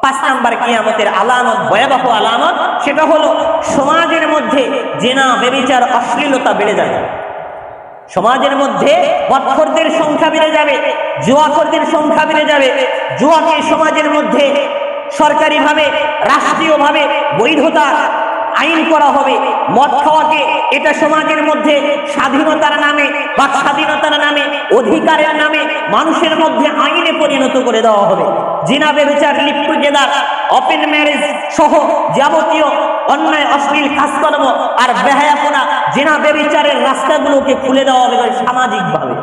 5 number কিয়ামতের আলামত, ভয়াবহ আলামত, সেটা হলো সমাজের মধ্যে জিনা, ব্যভিচার, অশ্লীলতা বেড়ে যাবে। সমাজের মধ্যে বদখোরদের সংখ্যা বেড়ে যাবে, জুয়াখোরদের সংখ্যা বেড়ে যাবে। জুয়াকে সমাজের মধ্যে সরকারিভাবে, রাষ্ট্রীয়ভাবে বৈধতা আইন করা হবে। মদ খাওয়াকে এটা সমাজের মধ্যে স্বাধীনতার নামে, বাক স্বাধীনতার নামে, অধিকারের নামে মানুষের মধ্যে আইনে পরিণত করে দেওয়া হবে। জিনা, ব্যভিচার, লিভ টুগেদার, ওপেন ম্যারেজ সহ যাবতীয় অন্যায় অশ্লীল কাজকর্ম আর বেহায়াপনা, জিনা ব্যভিচারের রাস্তাগুলোকে খুলে দেওয়া হবে সামাজিকভাবে।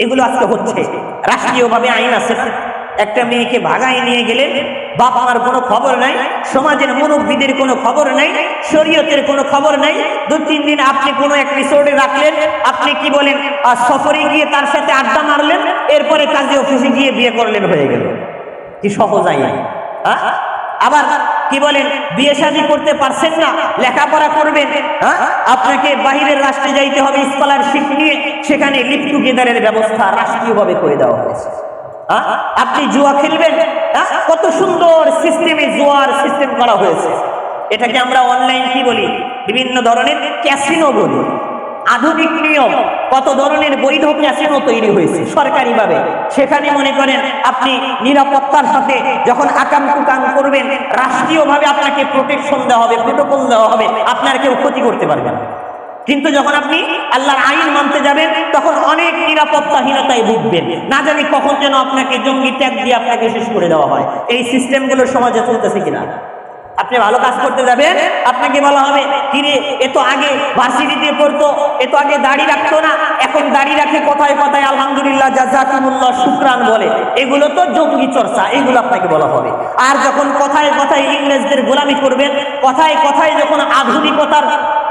এগুলো আজকে হচ্ছে। রাষ্ট্রীয়ভাবে আইন আছে না, একটা মেয়েকে ভাগায় নিয়ে গেলেন, বাপ মার কোনো খবর নাই, সমাজের মুরব্বীদের কোনো খবর নাই, শরীয়তের কোনো খবর নাই। 2-3 দিন আপনি কোনো এক রিসোর্টে রাখলেন, আপনি কি বলেন সফরে গিয়ে তার সাথে আড্ডা মারলেন, এরপরে কাজে অফিসে গিয়ে বিয়ে করলেন, হয়ে গেল। কি সহজ আইন! আবার কি বলেন বিয়ে শাদী করতে পারছেন না, লেখাপড়া করবেন, আপনাকে বাহিরের রাষ্ট্রে যাইতে হবে স্কলারশিপ নিয়ে, সেখানে লিভ টুগেদারের ব্যবস্থা রাষ্ট্রীয়ভাবে করে দেওয়া হয়েছে। আপনি জুয়া খেলবেন, কত সুন্দর সিস্টেমে জুয়ার সিস্টেম করা হয়েছে। এটাকে আমরা অনলাইন কি বলি, বিভিন্ন ধরনের ক্যাসিনো বলি। আধুনিক নিয়ম, কত ধরনের বৈধ ক্যাসিনো তৈরি হয়েছে সরকারিভাবে। সেখানে মনে করেন আপনি নিরাপত্তার সাথে যখন আকাম কুকাম করবেন, রাষ্ট্রীয়ভাবে আপনাকে প্রোটেকশন দেওয়া হবে, প্রোটোকল দেওয়া হবে, আপনার কেউ ক্ষতি করতে পারবে না। কিন্তু যখন আপনি আল্লাহর আইন মানতে যাবেন, তখন অনেক নিরাপত্তাহীনতায় ভুগবেন, না জানি কখন যেন আপনাকে জঙ্গি ট্যাগ দিয়ে আপনাকে শেষ করে দেওয়া হয়। এই সিস্টেমগুলো সমাজে চলতেছে কিনা? আপনি ভালো কাজ করতে যাবেন, আপনাকে বলা হবে কিরে এ তো আগে ভার্সিটিতে পড়তো, এ তো আগে দাড়ি রাখতো না, এখন দাড়ি রাখে কথায় কথায় আলহামদুলিল্লাহ, জাযাকুমুল্লাহ, শুকরান বলে। এগুলো তো জঙ্গি চর্চা, এগুলো আপনাকে বলা হবে। আর যখন কথায় কথায় ইংরেজদের গোলামি করবেন, কথায় কথায় যখন আধুনিকতার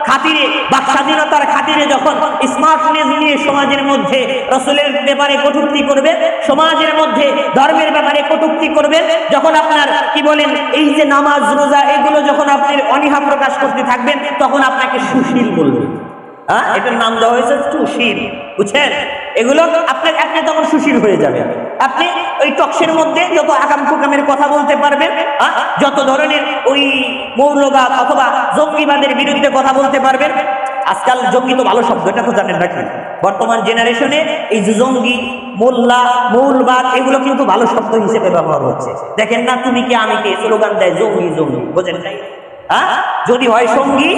খাতিরে, বাক স্বাধীনতার খাতিরে যখন স্মার্টনেস নিয়ে সমাজের মধ্যে রাসূলের ব্যাপারে কটূক্তি করবেন, সমাজের মধ্যে ধর্মের ব্যাপারে কটূক্তি করবেন, যখন আপনার কি বলেন এই যে নামাজ রোজা এগুলো যখন আপনি অনীহা প্রকাশ করতে থাকবেন, তখন আপনাকে সুশীল বলবেন। এটার নাম দেওয়া হয়েছে সুশীল, বুঝছেন? এগুলো আপনি তখন সুশীল হয়ে যাবে। আপনি ওই টক্সের মধ্যে যত আকাম কুকামের কথা বলতে পারবেন, যত ধরনের ওই মৌলবাদ অথবা জঙ্গিবাদের বিরুদ্ধে কথা বলতে পারবেন। আজকাল জঙ্গি তো ভালো শব্দ, এটা তো জানেন নাকি? বর্তমান জেনারেশনে এই যে জঙ্গি, মোল্লা, মৌলবাদ এগুলো কিন্তু ভালো শব্দ হিসেবে ব্যবহার হচ্ছে। দেখেন না, তুমি কি আমি কে স্লোগান দেয় জঙ্গি জঙ্গি, বোঝেন নাই? যদি হয় সঙ্গী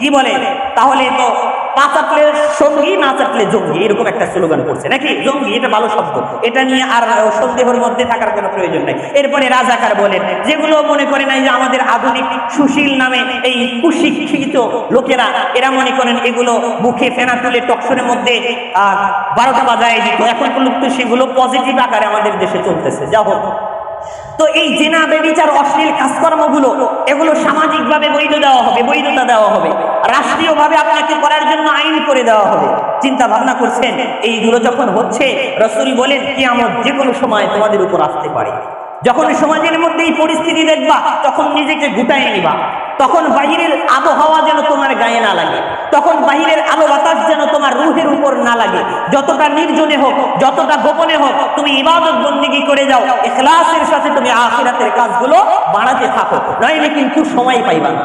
কি বলে, তাহলে তো পা চাটলে সঙ্গী, না চাটলে জঙ্গি, এরকম একটা স্লোগান করছে নাকি? জঙ্গি এটা ভালো শব্দ, এটা নিয়ে আর সন্দেহের মধ্যে থাকার কোনো প্রয়োজন নাই। এরপরে রাজাকার বলেন, যেগুলো মনে করে নাই যে আমাদের আধুনিক সুশীল নামে এই কুশিক্ষিত লোকেরা, এরা মনে করেন এগুলো মুখে ফেনা তুলে টকশনের মধ্যে 12টা বাজায় দিত। এখন কিন্তু সেগুলো পজিটিভ আকারে আমাদের দেশে চলতেছে। যা হোক, তো এই জিনা, ব্যভিচার, অশ্লীল কাজকর্মগুলো এগুলো সামাজিকভাবে বৈধতা দেওয়া হবে, রাষ্ট্রীয়ভাবে আপনাকে করার জন্য আইন করে দেওয়া হবে। চিন্তা ভাবনা করছেন? এইগুলো যখন হচ্ছে, রাসূল বলেন কিয়ামত যে কোনো সময় তোমাদের উপর আসতে পারে। যখন সমাজের মধ্যে এই পরিস্থিতি দেখবা, তখন নিজেকে গুটায় নিবা। তখন বাহিরের আবহাওয়া যেন তোমার গায়ে না লাগে, তখন বাহিরের আলো বাতাস যেন তোমার রুহের উপর না লাগে। যতটা নির্জনে হোক, যতটা গোপনে হোক, তুমি ইবাদত বন্দেগী করে যাও, ইখলাসের সাথে তুমি আখিরাতের কাজগুলো বাড়াতে থাকো, নইলে কিন্তু সময় পাইবা না।